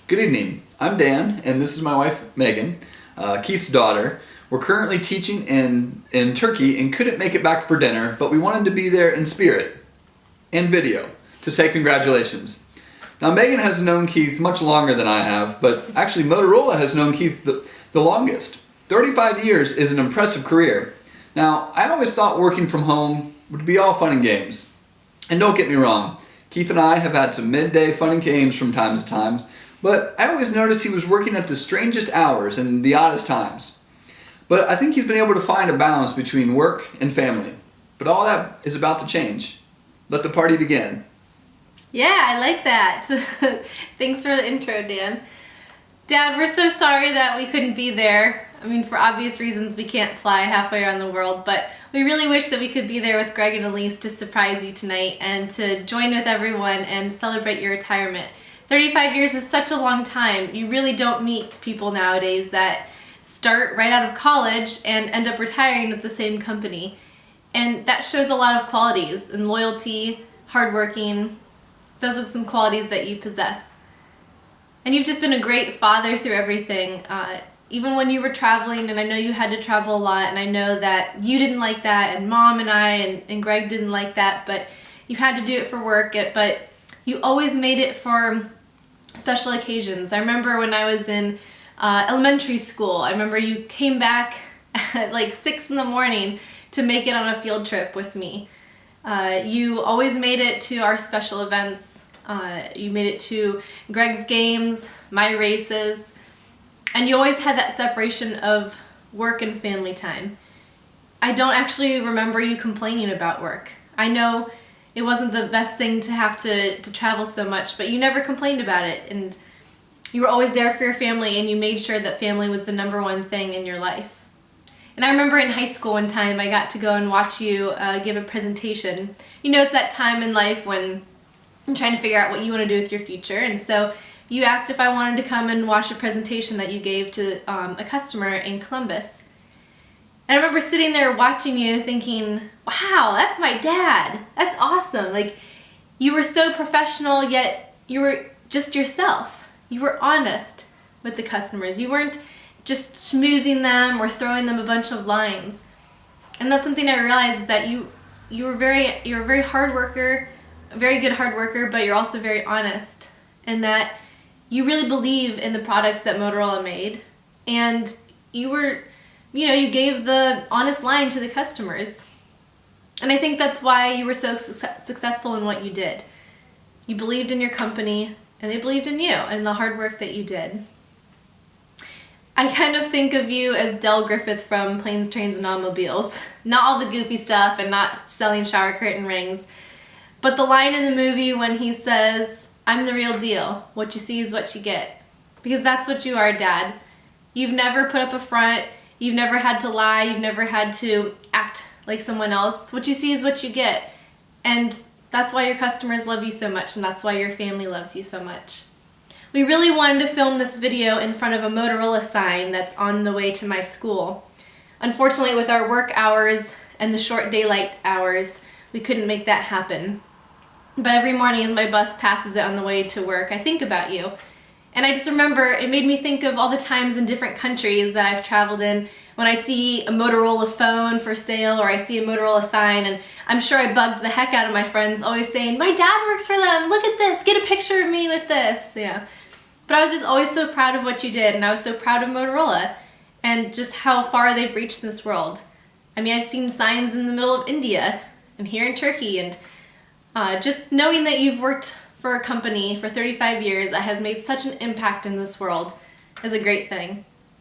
Good evening. I'm Dan, and this is my wife, Megan, Keith's daughter. We're currently teaching in Turkey and couldn't make it back for dinner, but we wanted to be there in spirit and video to say congratulations. Now, Megan has known Keith much longer than I have, but actually Motorola has known Keith the longest. 35 years is an impressive career. Now, I always thought working from home would be all fun and games. And don't get me wrong, Keith and I have had some midday fun and games from time to time, but I always noticed he was working at the strangest hours and the oddest times. But I think he's been able to find a balance between work and family. But all that is about to change. Let the party begin. Yeah, I like that. Thanks for the intro, Dan. Dad, we're so sorry that we couldn't be there. I mean, for obvious reasons, we can't fly halfway around the world, but we really wish that we could be there with Greg and Elise to surprise you tonight and to join with everyone and celebrate your retirement. 35 years is such a long time. You really don't meet people nowadays that start right out of college and end up retiring with the same company. And that shows a lot of qualities and loyalty, hardworking. Those are some qualities that you possess. And you've just been a great father through everything. Even when you were traveling, and I know you had to travel a lot, and I know that you didn't like that, and Mom and I and Greg didn't like that, but you had to do it for work, but you always made it for special occasions. I remember when I was in elementary school, I remember you came back at like 6 in the morning to make it on a field trip with me. You always made it to our special events. You made it to Greg's games, my races, and you always had that separation of work and family time. I don't actually remember you complaining about work. I know it wasn't the best thing to have to travel so much, but you never complained about it, and you were always there for your family, and you made sure that family was the number one thing in your life. And I remember in high school one time I got to go and watch you give a presentation. You know, it's that time in life when you're trying to figure out what you want to do with your future, and so you asked if I wanted to come and watch a presentation that you gave to a customer in Columbus. And I remember sitting there watching you thinking, wow, that's my dad. That's awesome. Like, you were so professional, yet you were just yourself. You were honest with the customers. You weren't just schmoozing them or throwing them a bunch of lines. And that's something I realized, that you're a very hard worker, a very good hard worker, but you're also very honest, and that you really believe in the products that Motorola made, and you gave the honest line to the customers. And I think that's why you were so successful in what you did. You believed in your company, and they believed in you and the hard work that you did. I kind of think of you as Del Griffith from Planes, Trains, and Automobiles. Not all the goofy stuff and not selling shower curtain rings, but the line in the movie when he says, "I'm the real deal. What you see is what you get." Because that's what you are, Dad. You've never put up a front. You've never had to lie. You've never had to act like someone else. What you see is what you get. And that's why your customers love you so much, and that's why your family loves you so much. We really wanted to film this video in front of a Motorola sign that's on the way to my school. Unfortunately, with our work hours and the short daylight hours, we couldn't make that happen. But every morning as my bus passes it on the way to work, I think about you. And I just remember, it made me think of all the times in different countries that I've traveled in when I see a Motorola phone for sale, or I see a Motorola sign, and I'm sure I bugged the heck out of my friends, always saying, "My dad works for them, look at this, get a picture of me with this." Yeah. But I was just always so proud of what you did, and I was so proud of Motorola and just how far they've reached in this world. I mean, I've seen signs in the middle of India and here in Turkey, and just knowing that you've worked for a company for 35 years that has made such an impact in this world is a great thing.